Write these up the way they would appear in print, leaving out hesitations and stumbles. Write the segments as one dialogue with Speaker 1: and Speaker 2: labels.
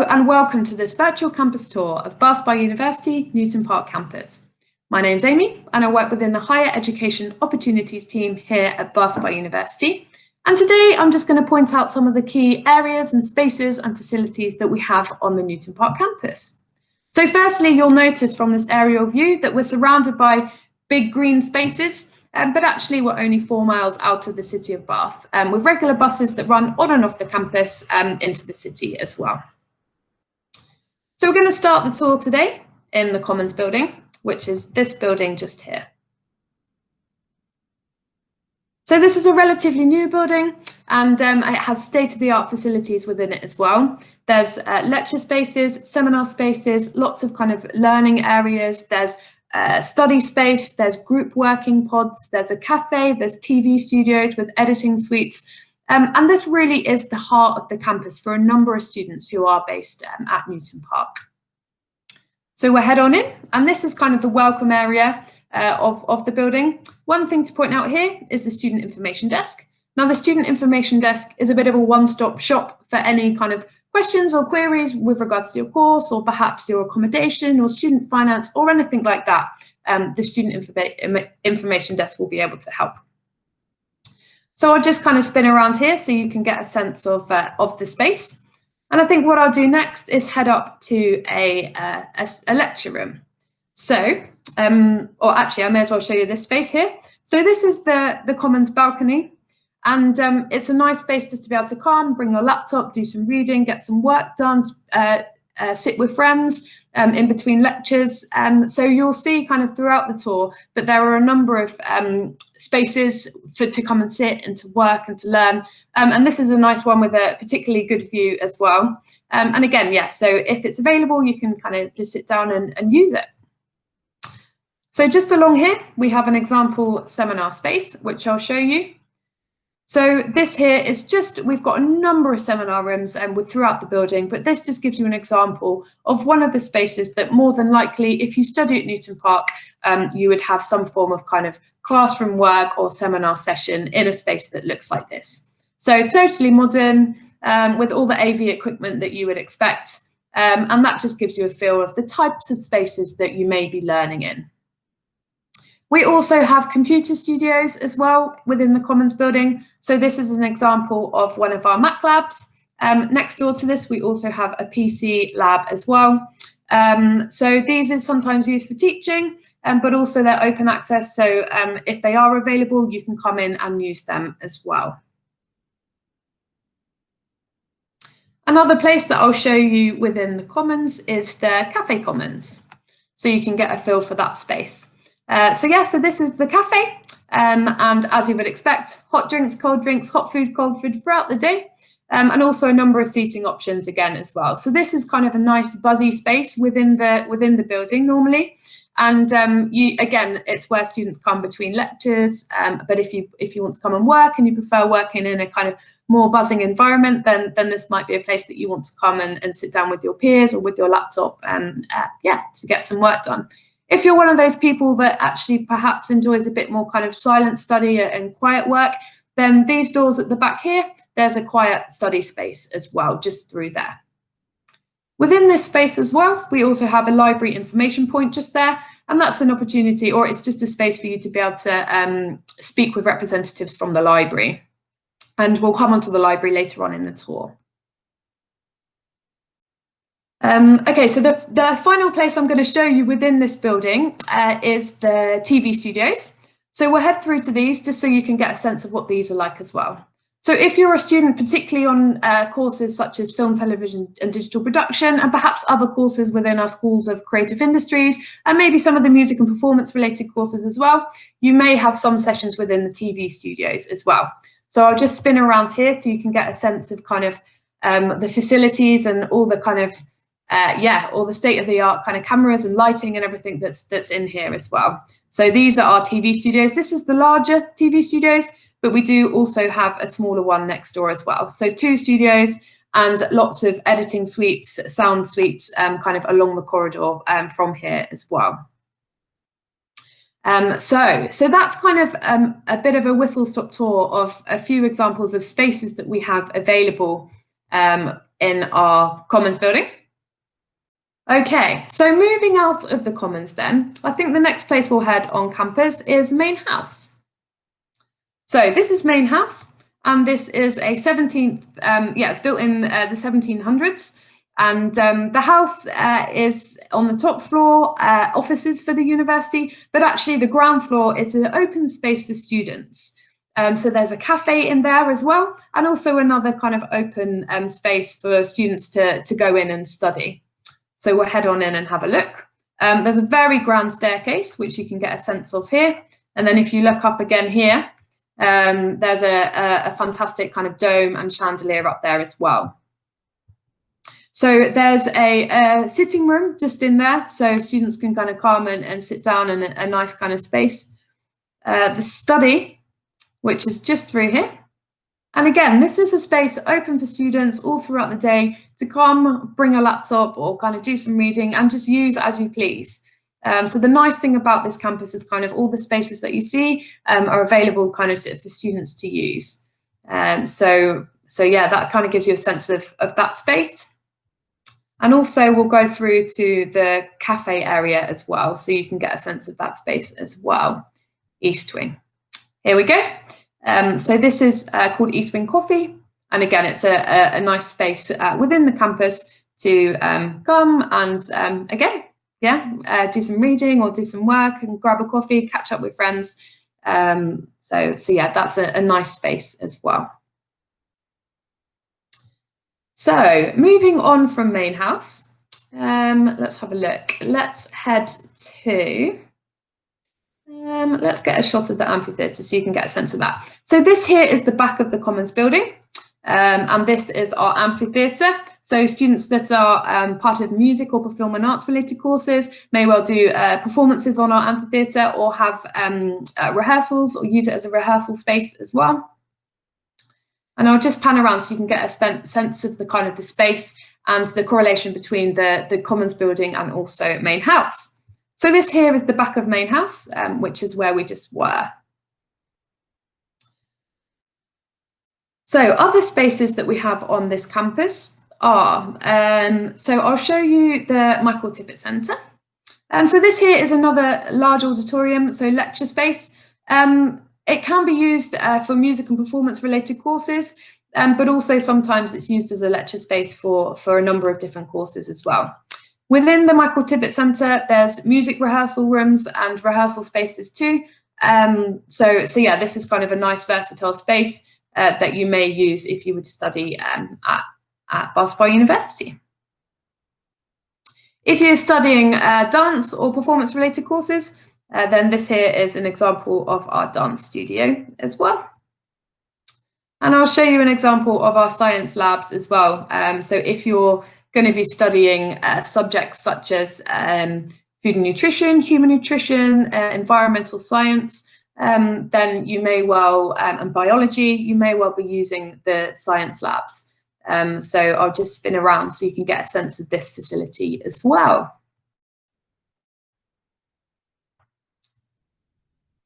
Speaker 1: and welcome to this virtual campus tour of Bath University Newton Park campus. My name's Amy and I work within the Higher Education Opportunities team here at Bath University. And today I'm just going to point out some of the key areas and spaces and facilities that we have on the Newton Park campus. So firstly, you'll notice from this aerial view that we're surrounded by big green spaces, but actually we're only 4 miles out of the city of Bath, with regular buses that run on and off the campus into the city as well. So we're going to start the tour today in the Commons building, which is this building just here. So this is a relatively new building and it has state-of-the-art facilities within it as well. There's lecture spaces, seminar spaces, lots of kind of learning areas. There's study space, there's group working pods, there's a cafe, there's TV studios with editing suites. And this really is the heart of the campus for a number of students who are based at Newton Park. So we'll head on in, and this is kind of the welcome area of the building. One thing to point out here is the student information desk. Now the student information desk is a bit of a one-stop shop for any kind of questions or queries with regards to your course or perhaps your accommodation or student finance or anything like that. The student information desk will be able to help. So I'll just kind of spin around here so you can get a sense of the space. And I think what I'll do next is head up to a lecture room. So, or actually I may as well show you this space here. So this is the Commons balcony. And it's a nice space just to be able to come, bring your laptop, do some reading, get some work done, sit with friends in between lectures. So you'll see kind of throughout the tour that there are a number of spaces to come and sit and to work and to learn. And this is a nice one with a particularly good view as well. And again, yeah, so if it's available, you can kind of just sit down and use it. So just along here, we have an example seminar space, which I'll show you. So this here is just, we've got a number of seminar rooms throughout the building, but this just gives you an example of one of the spaces that more than likely, if you study at Newton Park, you would have some form of kind of classroom work or seminar session in a space that looks like this. So totally modern, with all the AV equipment that you would expect. And that just gives you a feel of the types of spaces that you may be learning in. We also have computer studios as well within the Commons building. So this is an example of one of our Mac labs. Next door to this, we also have a PC lab as well. So these are sometimes used for teaching, but also they're open access. So if they are available, you can come in and use them as well. Another place that I'll show you within the Commons is the Cafe Commons. So you can get a feel for that space. So this is the cafe, and as you would expect, hot drinks, cold food throughout the day, and also a number of seating options again as well. So this is kind of a nice buzzy space within the building normally, and again, it's where students come between lectures. But if you want to come and work and you prefer working in a kind of more buzzing environment, then this might be a place that you want to come and sit down with your peers or with your laptop, to get some work done. If you're one of those people that actually perhaps enjoys a bit more kind of silent study and quiet work, then these doors at the back here, there's a quiet study space as well, just through there. Within this space as well, we also have a library information point just there, and that's an opportunity, or it's just a space for you to be able to speak with representatives from the library. And we'll come onto the library later on in the tour. Okay, so the final place I'm going to show you within this building is the TV studios. So we'll head through to these just so you can get a sense of what these are like as well. So if you're a student, particularly on courses such as film, television and digital production, and perhaps other courses within our schools of creative industries, and maybe some of the music and performance related courses as well, you may have some sessions within the TV studios as well. So I'll just spin around here so you can get a sense of kind of the facilities and all the kind of all the state-of-the-art kind of cameras and lighting and everything that's in here as well. So these are our TV studios. This is the larger TV studios, but we do also have a smaller one next door as well. So 2 studios and lots of editing suites, sound suites, kind of along the corridor from here as well. So that's kind of a bit of a whistle-stop tour of a few examples of spaces that we have available in our Commons building. Okay, so moving out of the Commons then, I think the next place we'll head on campus is Main House. So this is Main House, and this is a 17th, it's built in the 1700s. And the house is on the top floor, offices for the university, but actually the ground floor is an open space for students. So there's a cafe in there as well, and also another kind of open space for students to go in and study. So we'll head on in and have a look. There's a very grand staircase, which you can get a sense of here. And then if you look up again here, there's a fantastic kind of dome and chandelier up there as well. So there's a sitting room just in there, so students can kind of come and sit down in a nice kind of space. The study, which is just through here. And again, this is a space open for students all throughout the day to come, bring a laptop or kind of do some reading and just use as you please. So the nice thing about this campus is kind of all the spaces that you see are available kind of for students to use. So yeah, that kind of gives you a sense of that space. And also we'll go through to the cafe area as well, so you can get a sense of that space as well. East Wing. Here we go. So this is called East Wing Coffee. And again, it's a nice space within the campus to come and again, do some reading or do some work and grab a coffee, catch up with friends. So yeah, that's a nice space as well. So moving on from Main House, let's have a look. Let's head to, let's get a shot of the amphitheater so you can get a sense of that. So this here is the back of the Commons building, and this is our amphitheater. So students that are part of music or performing arts related courses may well do performances on our amphitheater or have rehearsals or use it as a rehearsal space as well. And I'll just pan around so you can get a sense of the kind of the space and the correlation between the Commons building and also Main House. So this here is the back of Main House, which is where we just were. So other spaces that we have on this campus are, so I'll show you the Michael Tibott Centre. So this here is another large auditorium, so lecture space. It can be used for music and performance related courses, but also sometimes it's used as a lecture space for a number of different courses as well. Within the Michael Tibott Centre, there's music rehearsal rooms and rehearsal spaces too. So yeah, this is kind of a nice versatile space that you may use if you would study at Bath University. If you're studying dance or performance related courses, then this here is an example of our dance studio as well. And I'll show you an example of our science labs as well. So if you're going to be studying subjects such as food and nutrition, human nutrition, environmental science, then you may well, and biology, you may well be using the science labs. So I'll just spin around so you can get a sense of this facility as well.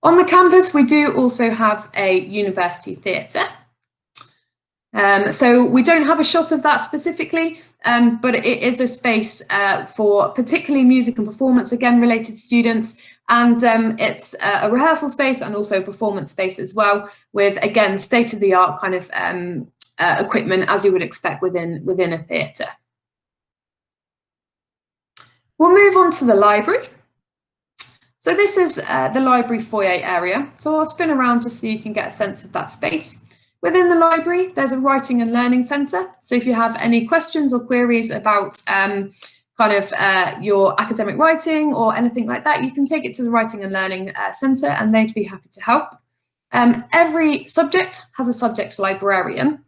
Speaker 1: On the campus, we do also have a university theatre. So we don't have a shot of that specifically, but it is a space for particularly music and performance, again, related students. And it's a rehearsal space and also a performance space as well, with, again, state-of-the-art kind of equipment, as you would expect within a theatre. We'll move on to the library. So this is the library foyer area. So I'll spin around just so you can get a sense of that space. Within the library, there's a writing and learning centre. So if you have any questions or queries about your academic writing or anything like that, you can take it to the writing and learning centre and they'd be happy to help. Every subject has a subject librarian.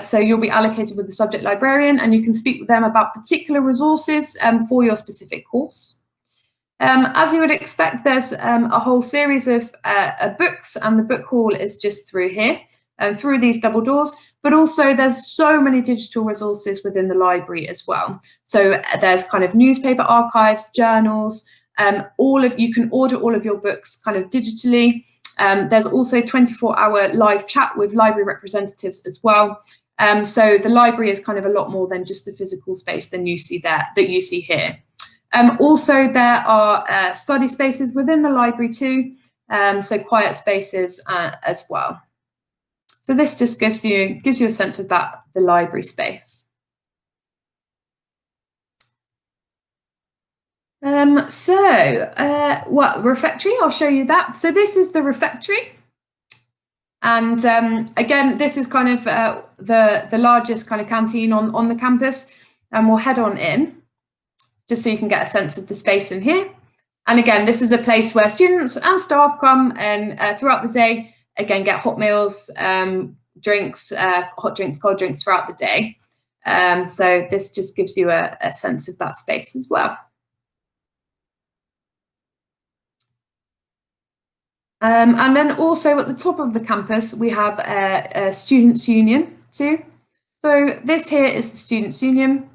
Speaker 1: So you'll be allocated with a subject librarian and you can speak with them about particular resources for your specific course. As you would expect, there's a whole series of books, and the book hall is just through here, through these double doors, but also there's so many digital resources within the library as well. So there's kind of newspaper archives, journals, you can order all of your books kind of digitally. There's also 24-hour live chat with library representatives as well. So the library is kind of a lot more than just the physical space that you see here. Also, there are study spaces within the library too, so quiet spaces as well. So this just gives you a sense of the library space. Refectory, I'll show you that. So this is the refectory. And again, this is kind of the largest kind of canteen on the campus. And we'll head on in, just so you can get a sense of the space in here. And again, this is a place where students and staff come and throughout the day, again, get hot meals, drinks, hot drinks, cold drinks throughout the day. So this just gives you a sense of that space as well. And then also at the top of the campus, we have a students' union too. So this here is the students' union,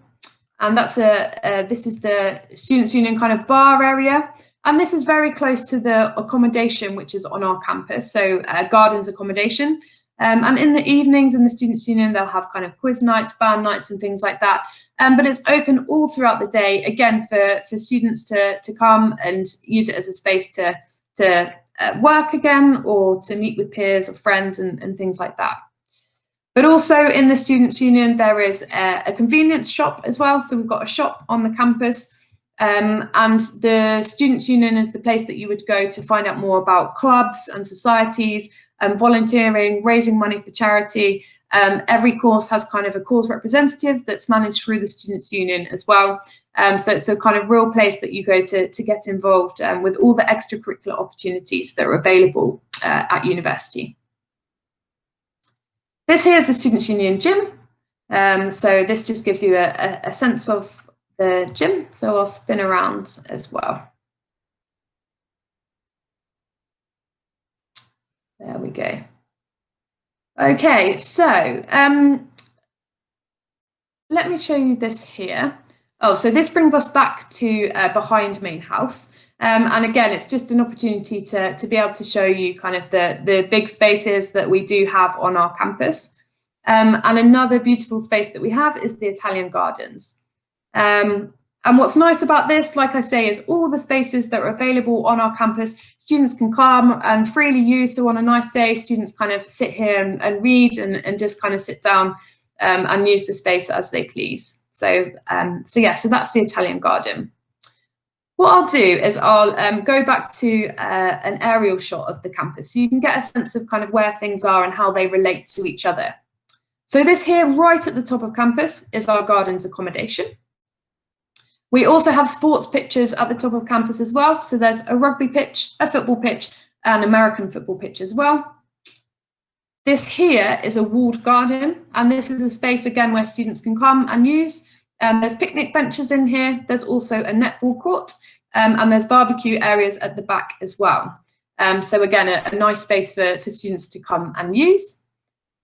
Speaker 1: and that's this is the students' union kind of bar area. And this is very close to the accommodation, which is on our campus, so gardens accommodation. And in the evenings in the students' union, they'll have kind of quiz nights, band nights and things like that. But it's open all throughout the day, again, for students to come and use it as a space to work again, or to meet with peers or friends and things like that. But also in the Students' Union, there is a convenience shop as well. So we've got a shop on the campus, and the Students' Union is the place that you would go to find out more about clubs and societies, volunteering, raising money for charity. Every course has kind of a course representative that's managed through the Students' Union as well. So it's a kind of real place that you go to get involved with all the extracurricular opportunities that are available at university. This here is the Students' Union gym. So this just gives you a sense of the gym. So I'll spin around as well. There we go. Okay, so let me show you this here. Oh, so this brings us back to behind main house. And again, it's just an opportunity to be able to show you kind of the big spaces that we do have on our campus. And another beautiful space that we have is the Italian gardens. And what's nice about this, like I say, is all the spaces that are available on our campus, students can come and freely use. So on a nice day, students kind of sit here and read and just kind of sit down and use the space as they please. So so that's the Italian garden. What I'll do is I'll go back to an aerial shot of the campus so you can get a sense of kind of where things are and how they relate to each other. So this here right at the top of campus is our gardens accommodation. We also have sports pitches at the top of campus as well. So there's a rugby pitch, a football pitch, and American football pitch as well. This here is a walled garden, and this is a space again where students can come and use. There's picnic benches in here. There's also a netball court, and there's barbecue areas at the back as well. So again, a nice space for students to come and use.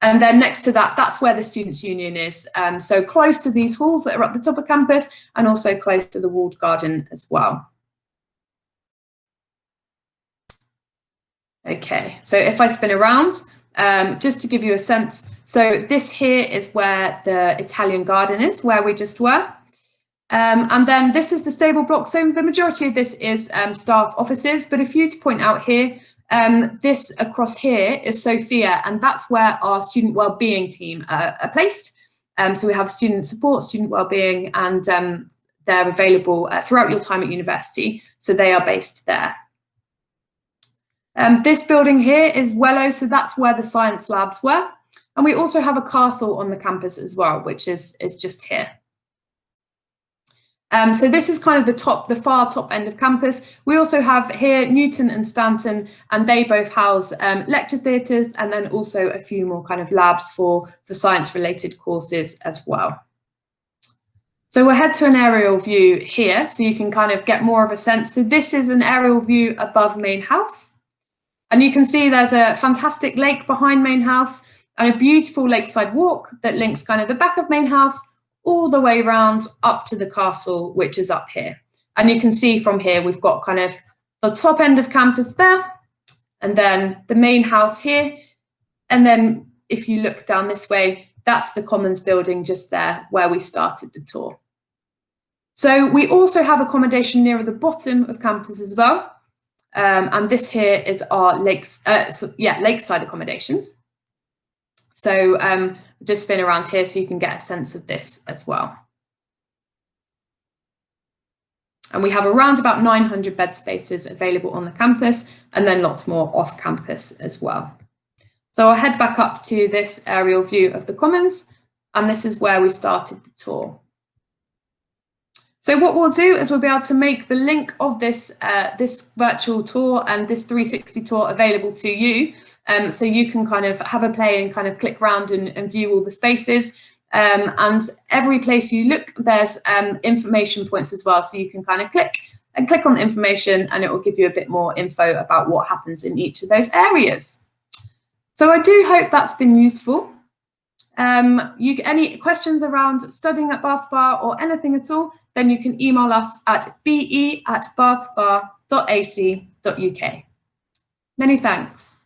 Speaker 1: And then next to that, that's where the Students' Union is. So close to these halls that are at the top of campus, and also close to the walled garden as well. Okay, so if I spin around, just to give you a sense, so this here is where the Italian garden is, where we just were. And then this is the stable block. So the majority of this is staff offices, but a few to point out here. This across here is Sophia, and that's where our student wellbeing team are placed. So we have student support, student wellbeing, and they're available throughout your time at university. So they are based there. This building here is Wello, so that's where the science labs were. And we also have a castle on the campus as well, which is just here. So this is kind of the far top end of campus. We also have here Newton and Stanton, and they both house lecture theatres, and then also a few more kind of labs for science related courses as well. So we'll head to an aerial view here so you can kind of get more of a sense. So this is an aerial view above main house. And you can see there's a fantastic lake behind main house and a beautiful lakeside walk that links kind of the back of main house all the way around up to the castle, which is up here. And you can see from here, we've got kind of the top end of campus there, and then the main house here. And then if you look down this way, that's the Commons building just there where we started the tour. So we also have accommodation nearer the bottom of campus as well. And this here is our lakeside accommodations. So just spin around here so you can get a sense of this as well. And we have around about 900 bed spaces available on the campus, and then lots more off campus as well. So I'll head back up to this aerial view of the Commons, and this is where we started the tour. So what we'll do is we'll be able to make the link of this, this virtual tour and this 360 tour available to you. So you can kind of have a play and kind of click around and view all the spaces. And every place you look, there's information points as well. So you can kind of click on the information and it will give you a bit more info about what happens in each of those areas. So I do hope that's been useful. Any questions around studying at Bath Spa or anything at all, then you can email us at be@bathspa.ac.uk. Many thanks.